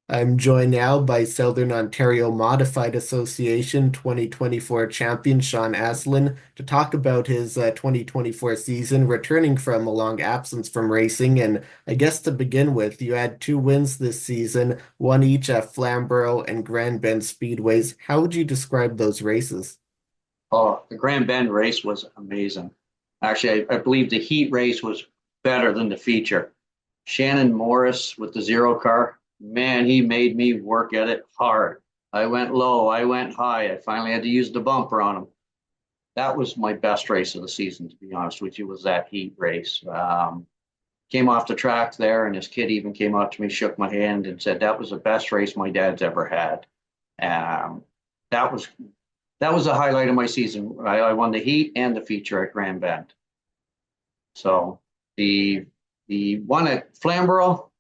I'm joined now by Southern Ontario Modified Association 2024 champion Sean Asselin to talk about his 2024 season, returning from a long absence from racing. And I guess to begin with, you had two wins this season, one each at Flamborough and Grand Bend Speedways. How would you describe those races? Oh, the Grand Bend race was amazing. Actually, I believe the heat race was better than the feature. Shannon Morris with the zero car, man, he made me work at it hard. I went low, I went high. I finally had to use the bumper on him. That was my best race of the season, to be honest with you, was that heat race. Came off the track there, and his kid even came up to me, shook my hand, and said that was the best race my dad's ever had. Um, that was that was the highlight of my season. I won the heat and the feature at Grand Bend. So the the one at Flamborough,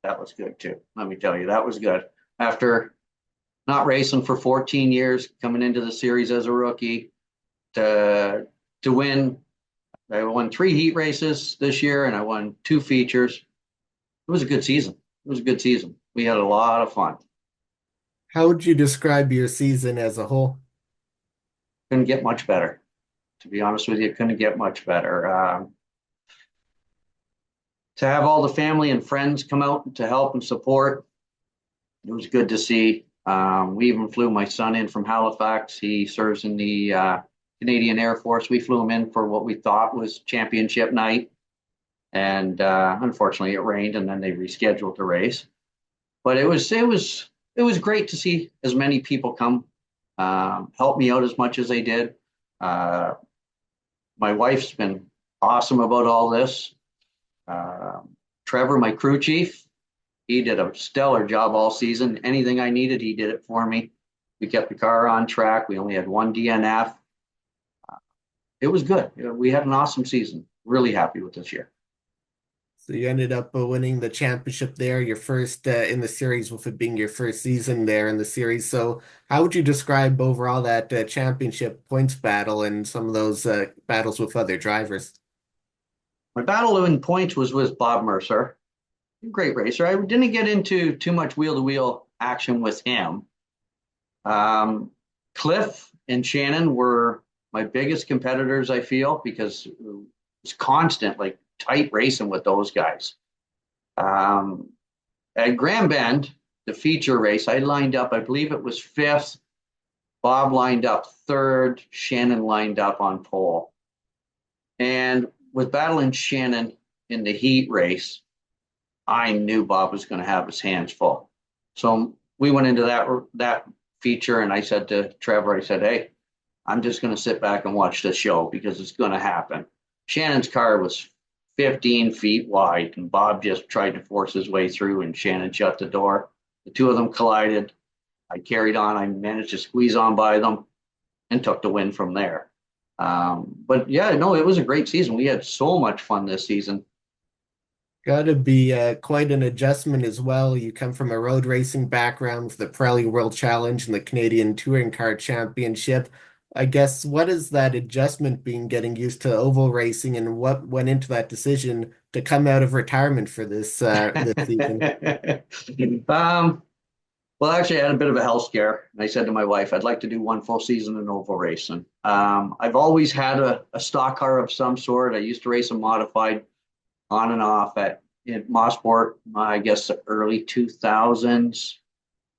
that was good too. Let me tell you, that was good. After not racing for 14 years, coming into the series as a rookie, to to win, I won three heat races this year, and I won two features. It was a good season. It was a good season. We had a lot of fun. How would you describe your season as a whole? Couldn't get much better. To be honest with you, couldn't get much better. To have all the family and friends come out to help and support, it was good to see. We even flew my son in from Halifax. He serves in the Canadian Air Force. We flew him in for what we thought was championship night, and unfortunately, it rained, and then they rescheduled the race. But it was great to see as many people come, help me out as much as they did. Uh, my wife's been awesome about all this. Trevor, my crew chief, he did a stellar job all season. Anything I needed, he did it for me. We kept the car on track. We only had one DNF. It was good. We had an awesome season. Really happy with this year. So you ended up winning the championship there, your first in the series, with it being your first season there in the series. So how would you describe overall that championship points battle and some of those battles with other drivers? My battle in points was with Bob Mercer. Great racer. I didn't get into too much wheel to wheel action with him. Um, Cliff and Shannon were my biggest competitors, I feel, because it was constant, like tight racing with those guys. Um, at Grand Bend, the feature race, I lined up, I believe it was fifth. Bob lined up third. Shannon lined up on pole. And with battling Shannon in the heat race, I knew Bob was going to have his hands full. So we went into that feature, and I said to Trevor, I said, "Hey, I'm just going to sit back and watch the show because it's going to happen." Shannon's car was 15 feet wide, and Bob just tried to force his way through, and Shannon shut the door. The two of them collided. I carried on. I managed to squeeze on by them and took the win from there. But yeah, no, it was a great season. We had so much fun this season. Got to be quite an adjustment as well. You come from a road racing background with the Pirelli World Challenge and the Canadian Touring Car Championship. I guess what is that adjustment being getting used to oval racing, and what went into that decision to come out of retirement for this season? um, Well, actually, I had a bit of a health scare, and I said to my wife, I'd like to do one full season in oval racing. I've always had a stock car of some sort. I used to race a modified on and off at Mosport, I guess the early 2000s.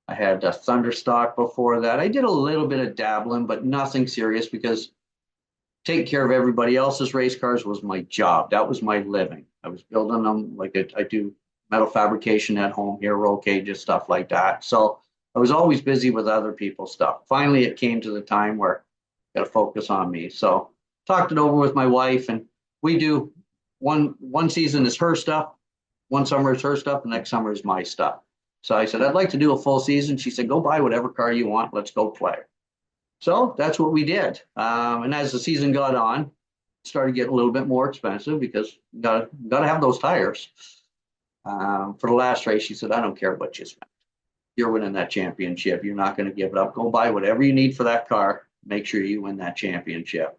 I had a Thunderstock before that. I did a little bit of dabbling, but nothing serious because taking care of everybody else's race cars was my job. That was my living. I was building them like I do metal fabrication at home here, roll cages, stuff like that. So I was always busy with other people's stuff. Finally, it came to the time where I got to focus on me. So talked it over with my wife, and we do one season is her stuff, one summer is her stuff, the next summer is my stuff. So I said, I'd like to do a full season. She said, go buy whatever car you want. Let's go play. So that's what we did. And as the season got on, it started getting a little bit more expensive because you gotta have those tires. For the last race, she said, I don't care what you spend. You're winning that championship. You're not going to give it up. Go buy whatever you need for that car. Make sure you win that championship.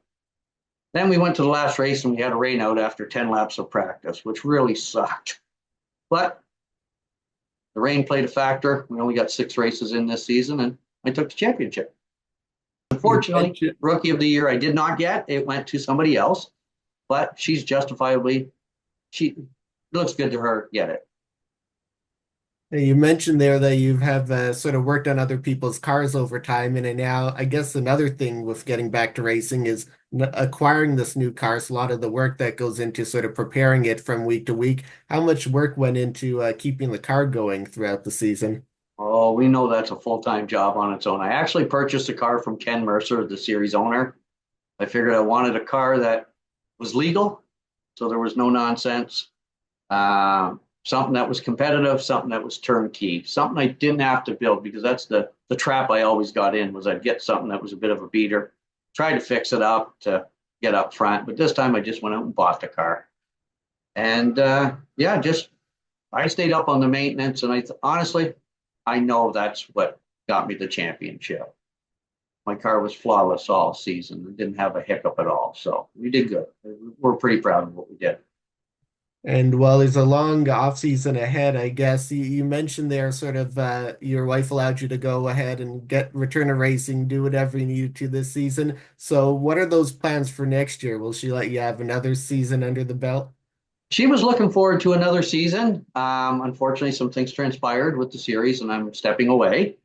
Then we went to the last race and we had a rain out after 10 laps of practice, which really sucked. But the rain played a factor. We only got 6 races in this season, and I took the championship. You Unfortunately, mentioned rookie of the year I did not get. It went to somebody else, but she's justifiably she it looks good to her get it. You mentioned there that you have sort of worked on other people's cars over time, and now I guess another thing with getting back to racing is acquiring this new car. So a lot of the work that goes into sort of preparing it from week to week. How much work went into keeping the car going throughout the season? Oh, we know that's a full-time job on its own. I actually purchased a car from Ken Mercer, the series owner. I figured I wanted a car that was legal, so there was no nonsense. Something that was competitive, something that was turnkey, something I didn't have to build because that's the trap I always got in was I'd get something that was a bit of a beater, try to fix it up to get up front, but this time I just went out and bought the car. And yeah, just I stayed up on the maintenance, and honestly, I know that's what got me the championship. My car was flawless all season and didn't have a hiccup at all. So we did good. We're pretty proud of what we did. And while there's a long off season ahead, I guess you mentioned there sort of your wife allowed you to go ahead and get return to racing, do whatever you needed to this season. So what are those plans for next year? Will she let you have another season under the belt? She was looking forward to another season. Unfortunately, some things transpired with the series, and I'm stepping away.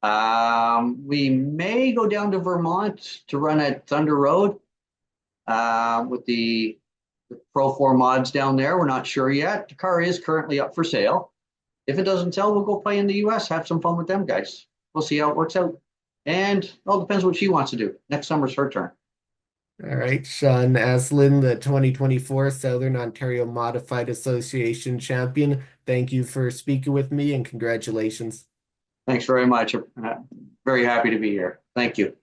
We may go down to Vermont to run at Thunder Road with the Pro 4 mods down there. We're not sure yet. The car is currently up for sale. If it doesn't sell, we'll go play in the US, have some fun with them guys. We'll see how it works out. And it all depends what she wants to do. Next summer's her turn. All right, Sean Asselin, the 2024 Southern Ontario Modified Association champion. Thank you for speaking with me and congratulations. Thanks very much. Very happy to be here. Thank you.